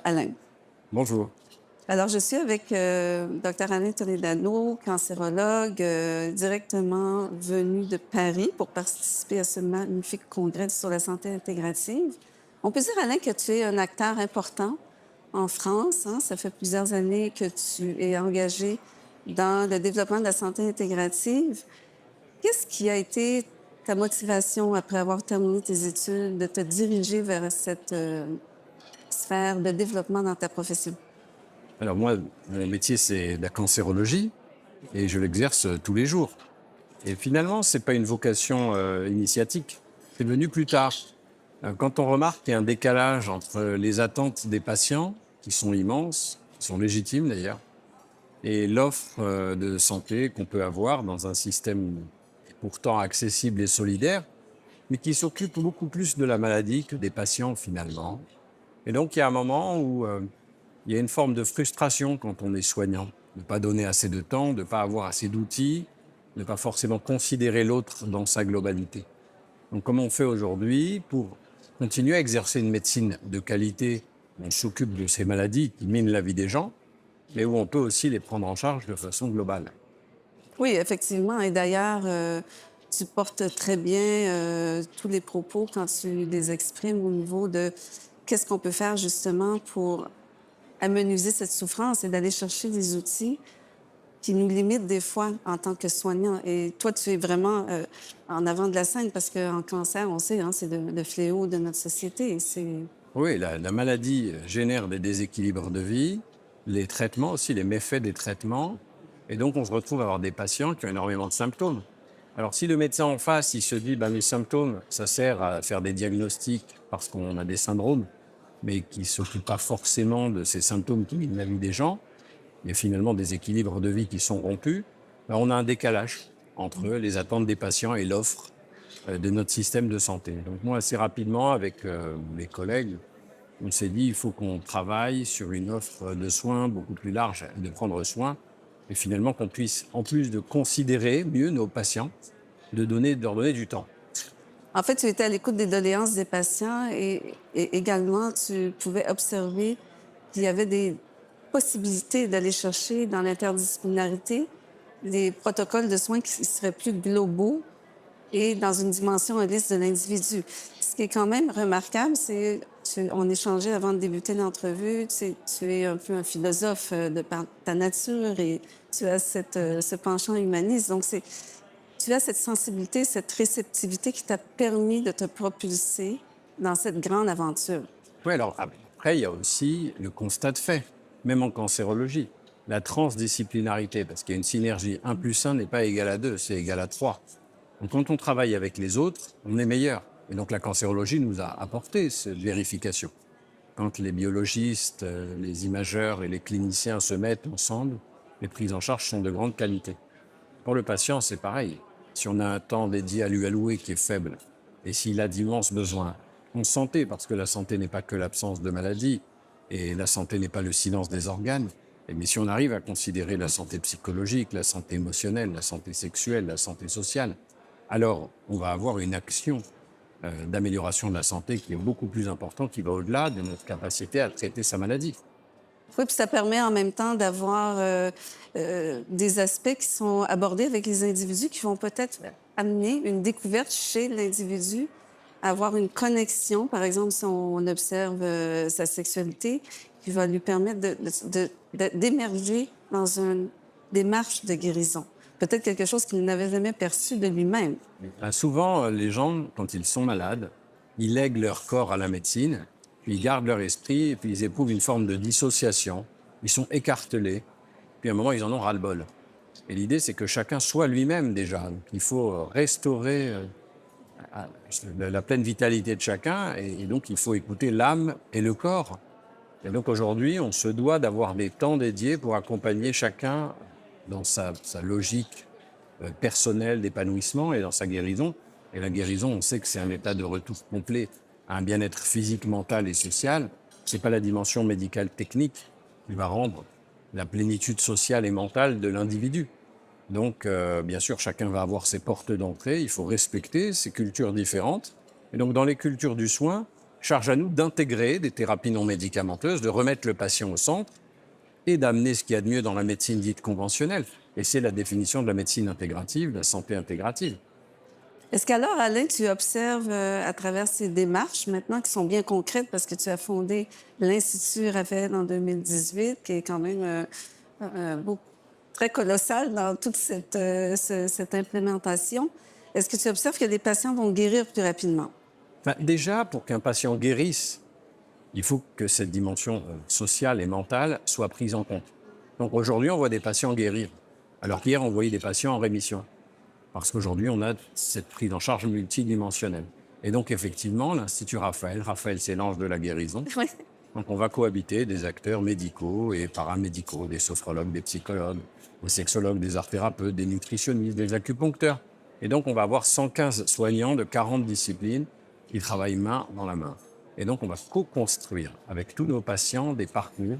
Alain. Bonjour. Alors, je suis avec Dr Alain Toledano, cancérologue, directement venu de Paris pour participer à ce magnifique congrès sur la santé intégrative. On peut dire, Alain, que tu es un acteur important en France, hein? Ça fait plusieurs années que tu es engagé dans le développement de la santé intégrative. Qu'est-ce qui a été ta motivation après avoir terminé tes études de te diriger vers cette sphère de développement dans ta profession? Alors moi, mon métier, c'est la cancérologie et je l'exerce tous les jours. Et finalement, c'est pas une vocation initiatique. C'est venu plus tard. Quand on remarque qu'il y a un décalage entre les attentes des patients, qui sont immenses, qui sont légitimes d'ailleurs, et l'offre de santé qu'on peut avoir dans un système pourtant accessible et solidaire, mais qui s'occupe beaucoup plus de la maladie que des patients finalement. Et donc il y a un moment où il y a une forme de frustration quand on est soignant, de ne pas donner assez de temps, de ne pas avoir assez d'outils, de ne pas forcément considérer l'autre dans sa globalité. Donc comment on fait aujourd'hui pour continuer à exercer une médecine de qualité où on s'occupe de ces maladies qui minent la vie des gens, mais où on peut aussi les prendre en charge de façon globale. Oui, effectivement. Et d'ailleurs, tu portes très bien tous les propos quand tu les exprimes au niveau de qu'est-ce qu'on peut faire justement pour amenuiser cette souffrance et d'aller chercher des outils qui nous limitent des fois en tant que soignants. Et toi, tu es vraiment en avant de la scène parce qu'en cancer, on sait, hein, c'est le fléau de notre société. Et Oui, la maladie génère des déséquilibres de vie, les traitements aussi, les méfaits des traitements. Et donc, on se retrouve à avoir des patients qui ont énormément de symptômes. Alors, si le médecin en face, il se dit, mes symptômes, ça sert à faire des diagnostics parce qu'on a des syndromes, mais qui ne s'occupe pas forcément de ces symptômes qui minent la vie des gens, il y a finalement des équilibres de vie qui sont rompus, on a un décalage entre les attentes des patients et l'offre de notre système de santé. Donc moi, assez rapidement, avec mes collègues, on s'est dit il faut qu'on travaille sur une offre de soins beaucoup plus large, de prendre soin, et finalement qu'on puisse, en plus de considérer mieux nos patients, de leur donner du temps. En fait, tu étais à l'écoute des doléances des patients et également, tu pouvais observer qu'il y avait des possibilités d'aller chercher dans l'interdisciplinarité des protocoles de soins qui seraient plus globaux et dans une dimension holiste de l'individu. Ce qui est quand même remarquable, c'est on échangeait avant de débuter l'entrevue, tu es un peu un philosophe de par ta nature et tu as ce penchant humaniste. Donc, tu as cette sensibilité, cette réceptivité qui t'a permis de te propulser dans cette grande aventure. Oui, alors après, il y a aussi le constat de fait, même en cancérologie, la transdisciplinarité, parce qu'il y a une synergie. 1 plus 1 n'est pas égal à 2, c'est égal à 3. Donc quand on travaille avec les autres, on est meilleur. Et donc la cancérologie nous a apporté cette vérification. Quand les biologistes, les imageurs et les cliniciens se mettent ensemble, les prises en charge sont de grande qualité. Pour le patient, c'est pareil. Si on a un temps dédié à lui allouer qui est faible, et s'il a d'immenses besoins en santé, parce que la santé n'est pas que l'absence de maladie, et la santé n'est pas le silence des organes, mais si on arrive à considérer la santé psychologique, la santé émotionnelle, la santé sexuelle, la santé sociale, alors on va avoir une action d'amélioration de la santé qui est beaucoup plus importante, qui va au-delà de notre capacité à traiter sa maladie. Oui, puis ça permet en même temps d'avoir des aspects qui sont abordés avec les individus qui vont peut-être amener une découverte chez l'individu, avoir une connexion, par exemple, si on observe sa sexualité, qui va lui permettre d'émerger dans une démarche de guérison. Peut-être quelque chose qu'il n'avait jamais perçu de lui-même. Souvent, les gens, quand ils sont malades, ils lèguent leur corps à la médecine, puis ils gardent leur esprit, et puis ils éprouvent une forme de dissociation. Ils sont écartelés, puis à un moment, ils en ont ras-le-bol. Et l'idée, c'est que chacun soit lui-même déjà. Donc, il faut restaurer la pleine vitalité de chacun, et donc il faut écouter l'âme et le corps. Et donc aujourd'hui, on se doit d'avoir des temps dédiés pour accompagner chacun dans sa logique personnelle d'épanouissement et dans sa guérison. Et la guérison, on sait que c'est un état de retour complet à un bien-être physique, mental et social. Ce n'est pas la dimension médicale technique qui va rendre la plénitude sociale et mentale de l'individu. Donc, bien sûr, chacun va avoir ses portes d'entrée. Il faut respecter ces cultures différentes. Et donc, dans les cultures du soin, Charge à nous d'intégrer des thérapies non médicamenteuses, de remettre le patient au centre et d'amener ce qu'il y a de mieux dans la médecine dite conventionnelle. Et c'est la définition de la médecine intégrative, de la santé intégrative. Est-ce qu'alors, Alain, tu observes à travers ces démarches maintenant qui sont bien concrètes parce que tu as fondé l'Institut Raphaël en 2018, qui est quand même très colossal dans toute cette implémentation. Est-ce que tu observes que les patients vont guérir plus rapidement? Enfin, déjà, pour qu'un patient guérisse, il faut que cette dimension sociale et mentale soit prise en compte. Donc aujourd'hui, on voit des patients guérir, alors qu'hier, on voyait des patients en rémission. Parce qu'aujourd'hui, on a cette prise en charge multidimensionnelle. Et donc, effectivement, l'Institut Raphaël, c'est l'ange de la guérison. Oui. Donc, on va cohabiter des acteurs médicaux et paramédicaux, des sophrologues, des psychologues, des sexologues, des art-thérapeutes, des nutritionnistes, des acupuncteurs. Et donc, on va avoir 115 soignants de 40 disciplines qui travaillent main dans la main. Et donc, on va co-construire avec tous nos patients des parcours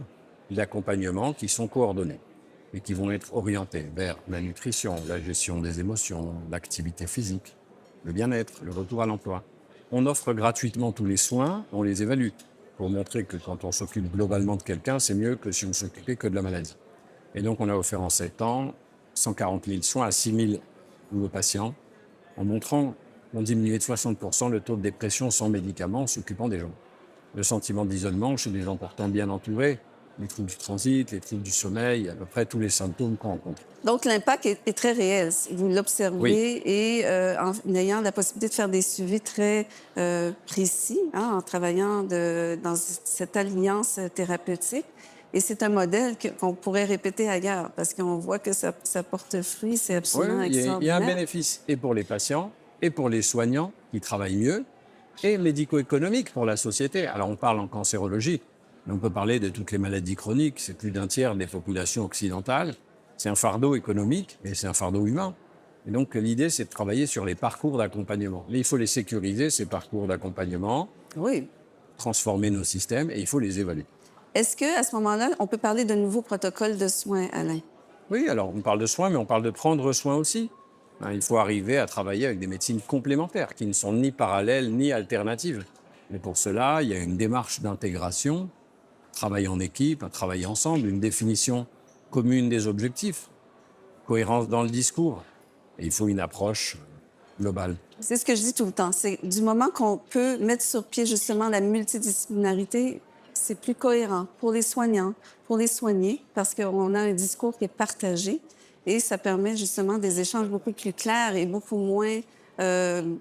d'accompagnement qui sont coordonnés et qui vont être orientés vers la nutrition, la gestion des émotions, l'activité physique, le bien-être, le retour à l'emploi. On offre gratuitement tous les soins, on les évalue pour montrer que quand on s'occupe globalement de quelqu'un, c'est mieux que si on ne s'occupait que de la maladie. Et donc, on a offert en 7 ans 140 000 soins à 6 000 nouveaux patients en montrant qu'on diminuait de 60% le taux de dépression sans médicaments en s'occupant des gens. Le sentiment d'isolement chez des gens pourtant bien entourés, les troubles du transit, les troubles du sommeil, à peu près tous les symptômes qu'on rencontre. Donc, l'impact est très réel. Vous l'observez Oui. et en ayant la possibilité de faire des suivis très précis, hein, en travaillant dans cette alliance thérapeutique. Et c'est un modèle qu'on pourrait répéter ailleurs parce qu'on voit que ça porte fruit. C'est Oui, absolument il y a extraordinaire. un bénéfice et pour les patients, et pour les soignants qui travaillent mieux, et médico-économique pour la société. Alors on parle en cancérologie, mais on peut parler de toutes les maladies chroniques. C'est plus d'un tiers des populations occidentales. C'est un fardeau économique, mais c'est un fardeau humain. Et donc l'idée, c'est de travailler sur les parcours d'accompagnement. Mais il faut les sécuriser, ces parcours d'accompagnement, Oui. transformer nos systèmes, et il faut les évaluer. Est-ce qu'à ce moment-là, on peut parler de nouveaux protocoles de soins, Alain? Oui, alors on parle de soins, mais on parle de prendre soin aussi. Il faut arriver à travailler avec des médecines complémentaires, qui ne sont ni parallèles ni alternatives. Mais pour cela, il y a une démarche d'intégration, travail en équipe, un travail ensemble, une définition commune des objectifs, cohérence dans le discours. Et il faut une approche globale. C'est ce que je dis tout le temps. C'est du moment qu'on peut mettre sur pied justement la multidisciplinarité, c'est plus cohérent pour les soignants, pour les soignés, parce qu'on a un discours qui est partagé et ça permet justement des échanges beaucoup plus clairs et beaucoup moins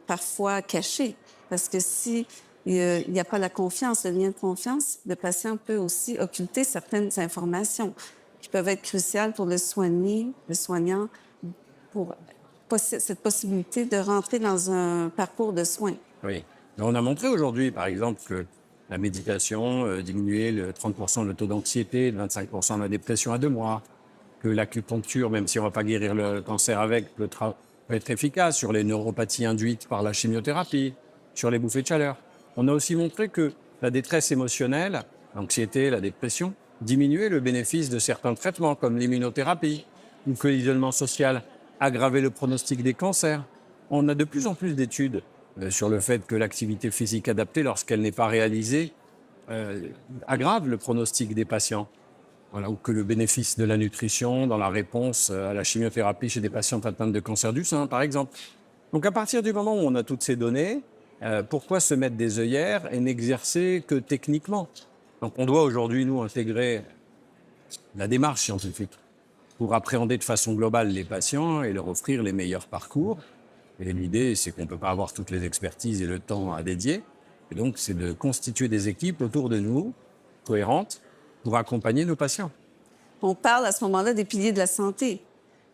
parfois cachés. Parce que si il n'y a pas la confiance, le lien de confiance, le patient peut aussi occulter certaines informations qui peuvent être cruciales pour le soignant, pour cette possibilité de rentrer dans un parcours de soins. Oui. Mais on a montré aujourd'hui, par exemple, que la méditation diminuait le 30% le taux d'anxiété, le 25% la dépression à 2 mois, que l'acupuncture, même si on ne va pas guérir le cancer avec, peut être efficace sur les neuropathies induites par la chimiothérapie, sur les bouffées de chaleur. On a aussi montré que la détresse émotionnelle, l'anxiété, la dépression, diminuait le bénéfice de certains traitements comme l'immunothérapie ou que l'isolement social aggravait le pronostic des cancers. On a de plus en plus d'études sur le fait que l'activité physique adaptée, lorsqu'elle n'est pas réalisée, aggrave le pronostic des patients. Voilà, ou que le bénéfice de la nutrition dans la réponse à la chimiothérapie chez des patients atteints de cancer du sein, par exemple. Donc à partir du moment où on a toutes ces données, pourquoi se mettre des œillères et n'exercer que techniquement? Donc on doit aujourd'hui, nous, intégrer la démarche scientifique pour appréhender de façon globale les patients et leur offrir les meilleurs parcours. Et l'idée, c'est qu'on ne peut pas avoir toutes les expertises et le temps à dédier. Et donc, c'est de constituer des équipes autour de nous, cohérentes, pour accompagner nos patients. On parle à ce moment-là des piliers de la santé,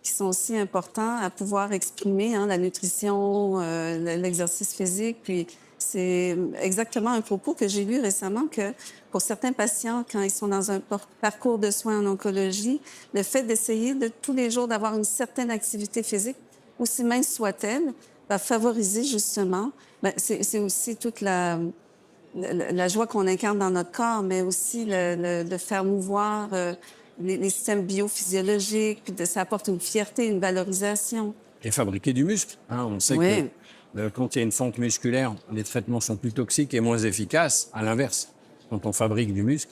qui sont aussi importants à pouvoir exprimer, hein, la nutrition, l'exercice physique. Puis c'est exactement un propos que j'ai lu récemment que pour certains patients, quand ils sont dans un parcours de soins en oncologie, le fait d'essayer de tous les jours d'avoir une certaine activité physique, aussi mince soit-elle, va favoriser justement, c'est aussi toute la joie qu'on incarne dans notre corps, mais aussi de faire mouvoir les systèmes biophysiologiques, puis ça apporte une fierté, une valorisation. Et fabriquer du muscle. On sait Oui. Quand il y a une fonte musculaire, les traitements sont plus toxiques et moins efficaces. À l'inverse, quand on fabrique du muscle,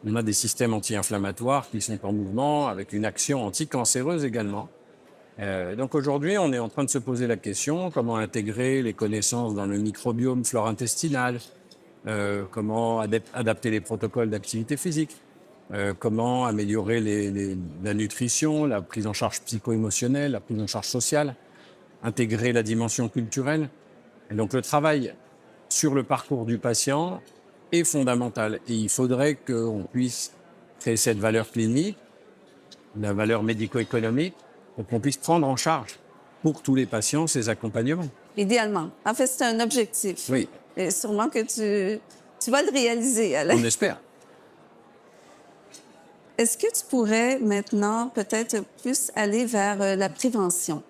on a des systèmes anti-inflammatoires qui sont en mouvement avec une action anticancéreuse également. Donc aujourd'hui, on est en train de se poser la question comment intégrer les connaissances dans le microbiome flore intestinal, comment adapter les protocoles d'activité physique, comment améliorer la nutrition, la prise en charge psycho-émotionnelle, la prise en charge sociale, intégrer la dimension culturelle. Et donc le travail sur le parcours du patient est fondamental. Et il faudrait qu'on puisse créer cette valeur clinique, la valeur médico-économique, pour qu'on puisse prendre en charge pour tous les patients ces accompagnements. Idéalement. En fait, c'est un objectif. Oui, Et sûrement que tu vas le réaliser, Alain. on espère. Est-ce que tu pourrais maintenant peut-être plus aller vers la prévention?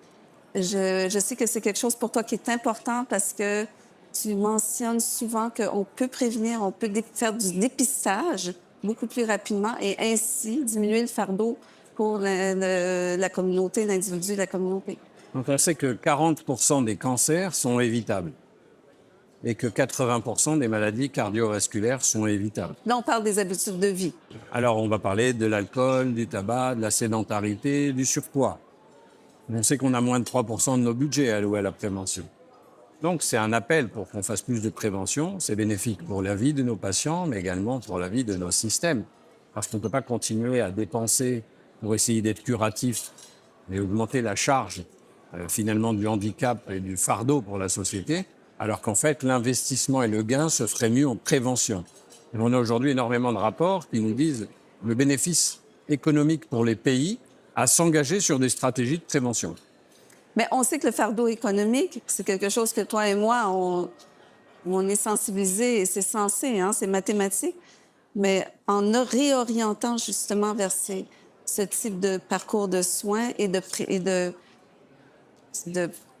Je sais que c'est quelque chose pour toi qui est important parce que tu mentionnes souvent qu'on peut prévenir, on peut faire du dépistage beaucoup plus rapidement et ainsi diminuer le fardeau pour la communauté, l'individu, la communauté. Donc on sait que 40% des cancers sont évitables et que 80% des maladies cardiovasculaires sont évitables. Là, on parle des habitudes de vie. Alors on va parler de l'alcool, du tabac, de la sédentarité, du surpoids. On sait qu'on a moins de 3% de nos budgets alloués à la prévention. Donc c'est un appel pour qu'on fasse plus de prévention. C'est bénéfique pour la vie de nos patients, mais également pour la vie de nos systèmes. Parce qu'on ne peut pas continuer à dépenser pour essayer d'être curatif et augmenter la charge finalement du handicap et du fardeau pour la société, alors qu'en fait l'investissement et le gain se ferait mieux en prévention. Et on a aujourd'hui énormément de rapports qui nous disent le bénéfice économique pour les pays à s'engager sur des stratégies de prévention. Mais on sait que le fardeau économique, c'est quelque chose que toi et moi, on est sensibilisés et c'est censé, hein, c'est mathématique. Mais en réorientant justement vers ce type de parcours de soins et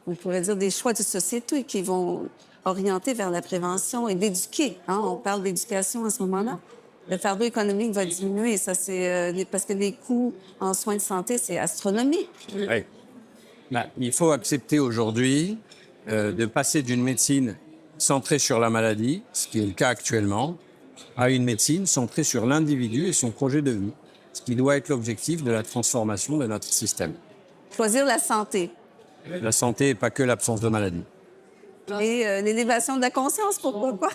on pourrait dire, des choix de société qui vont orienter vers la prévention et d'éduquer. Hein? On parle d'éducation à ce moment-là. Le fardeau économique va diminuer. Ça, c'est parce que les coûts en soins de santé, c'est astronomique. Oui. Ben, il faut accepter aujourd'hui de passer d'une médecine centrée sur la maladie, ce qui est le cas actuellement, à une médecine centrée sur l'individu et son projet de vie, ce qui doit être l'objectif de la transformation de notre système. Choisir la santé. La santé n'est pas que l'absence de maladie. Et l'élévation de la conscience, pourquoi pas?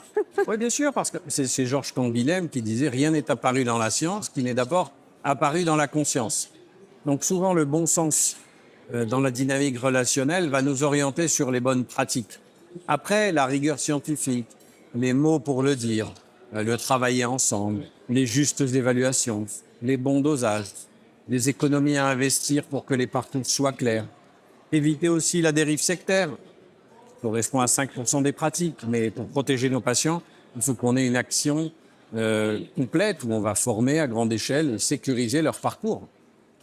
Oui, bien sûr, parce que c'est Georges Canguilhem qui disait « Rien n'est apparu dans la science qui n'est d'abord apparu dans la conscience ». Donc souvent, le bon sens dans la dynamique relationnelle va nous orienter sur les bonnes pratiques. Après, la rigueur scientifique, les mots pour le dire, le travailler ensemble, les justes évaluations, les bons dosages, les économies à investir pour que les parcours soient clairs. Éviter aussi la dérive sectaire, qui correspond à 5% des pratiques. Mais pour protéger nos patients, il faut qu'on ait une action complète où on va former à grande échelle et sécuriser leur parcours.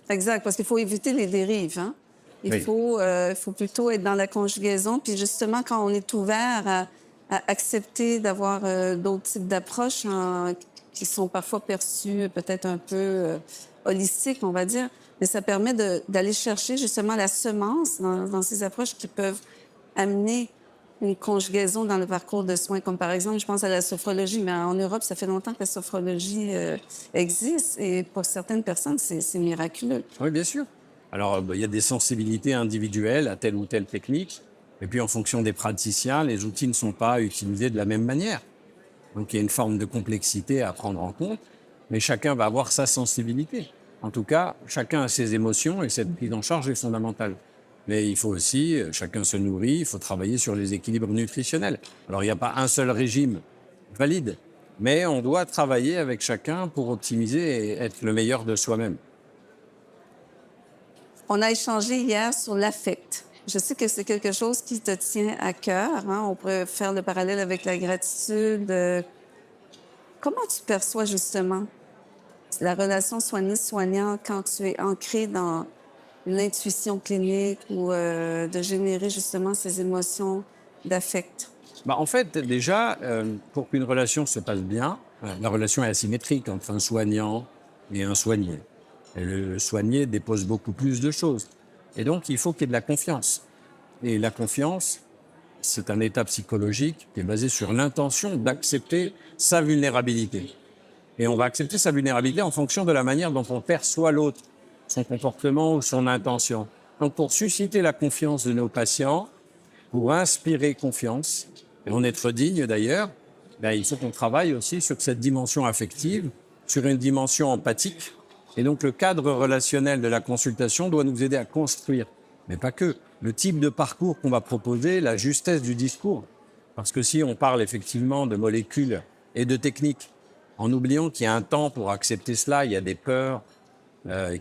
Exact, parce qu'il faut éviter les dérives. Hein? Il faut plutôt être dans la conjugaison. Puis justement, quand on est ouvert à accepter d'avoir d'autres types d'approches qui sont parfois perçues peut-être un peu holistiques, on va dire, mais ça permet d'aller chercher justement la semence dans ces approches qui peuvent amener une conjugaison dans le parcours de soins, comme par exemple, je pense à la sophrologie, mais en Europe, ça fait longtemps que la sophrologie existe et pour certaines personnes, c'est miraculeux. Oui, bien sûr. Alors, il y a des sensibilités individuelles à telle ou telle technique, et puis en fonction des praticiens, les outils ne sont pas utilisés de la même manière. Donc, il y a une forme de complexité à prendre en compte, mais chacun va avoir sa sensibilité. En tout cas, chacun a ses émotions et cette prise en charge est fondamentale. Mais il faut aussi, chacun se nourrit, il faut travailler sur les équilibres nutritionnels. Alors, il n'y a pas un seul régime valide, mais on doit travailler avec chacun pour optimiser et être le meilleur de soi-même. On a échangé hier sur l'affect. Je sais que c'est quelque chose qui te tient à cœur. Hein? On pourrait faire le parallèle avec la gratitude. Comment tu perçois justement la relation soignée-soignant quand tu es ancré dans l'intuition clinique ou de générer justement ces émotions d'affect? En fait, déjà, pour qu'une relation se passe bien, la relation est asymétrique entre un soignant et un soigné. Et le soigné dépose beaucoup plus de choses. Et donc, il faut qu'il y ait de la confiance. Et la confiance, c'est un état psychologique qui est basé sur l'intention d'accepter sa vulnérabilité. Et on va accepter sa vulnérabilité en fonction de la manière dont on perçoit l'autre, son comportement ou son intention. Donc, pour susciter la confiance de nos patients, pour inspirer confiance, et en être digne d'ailleurs, il faut qu'on travaille aussi sur cette dimension affective, sur une dimension empathique. Et donc, le cadre relationnel de la consultation doit nous aider à construire, mais pas que, le type de parcours qu'on va proposer, la justesse du discours. Parce que si on parle effectivement de molécules et de techniques, en oubliant qu'il y a un temps pour accepter cela, il y a des peurs,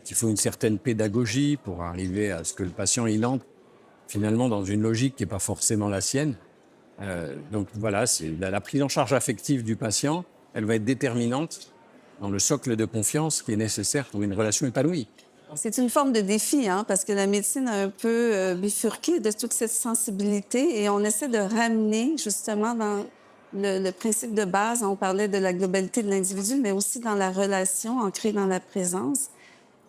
qu'il faut une certaine pédagogie pour arriver à ce que le patient il entre finalement dans une logique qui n'est pas forcément la sienne. Donc voilà, c'est la prise en charge affective du patient, elle va être déterminante dans le socle de confiance qui est nécessaire pour une relation épanouie. C'est une forme de défi, hein, parce que la médecine a un peu bifurqué de toute cette sensibilité et on essaie de ramener justement dans le principe de base. On parlait de la globalité de l'individu, mais aussi dans la relation ancrée dans la présence.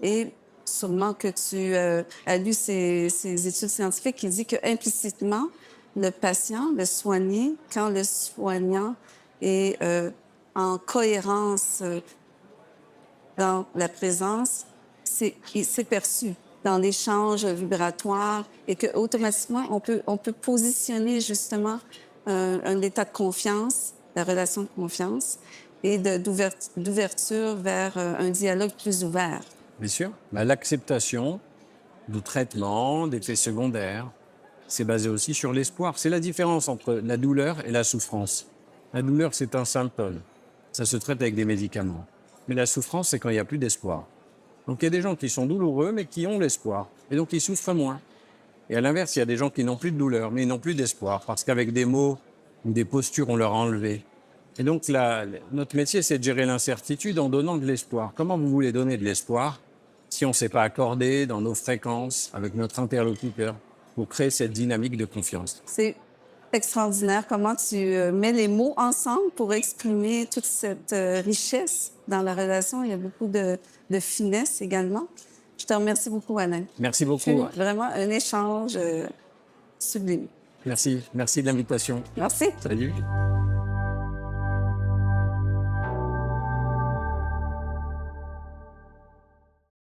Et sûrement que tu as lu ces études scientifiques qui disent qu'implicitement, le patient, le soigné, quand le soignant est en cohérence dans la présence, c'est perçu dans l'échange vibratoire et qu'automatiquement, on peut positionner justement un état de confiance, la relation de confiance et d'ouverture vers un dialogue plus ouvert. Bien sûr, l'acceptation du traitement, d'effets secondaires, c'est basé aussi sur l'espoir. C'est la différence entre la douleur et la souffrance. La douleur, c'est un symptôme. Ça se traite avec des médicaments. Mais la souffrance, c'est quand il n'y a plus d'espoir. Donc, il y a des gens qui sont douloureux, mais qui ont l'espoir. Et donc, ils souffrent moins. Et à l'inverse, il y a des gens qui n'ont plus de douleur, mais ils n'ont plus d'espoir. Parce qu'avec des mots ou des postures, on leur a enlevé. Et donc, notre métier, c'est de gérer l'incertitude en donnant de l'espoir. Comment vous voulez donner de l'espoir si on ne s'est pas accordé dans nos fréquences avec notre interlocuteur pour créer cette dynamique de confiance? C'est extraordinaire comment tu mets les mots ensemble pour exprimer toute cette richesse dans la relation. Il y a beaucoup de finesse également. Je te remercie beaucoup, Alain. Merci beaucoup. C'est vraiment un échange sublime. Merci de l'invitation. Merci. Salut.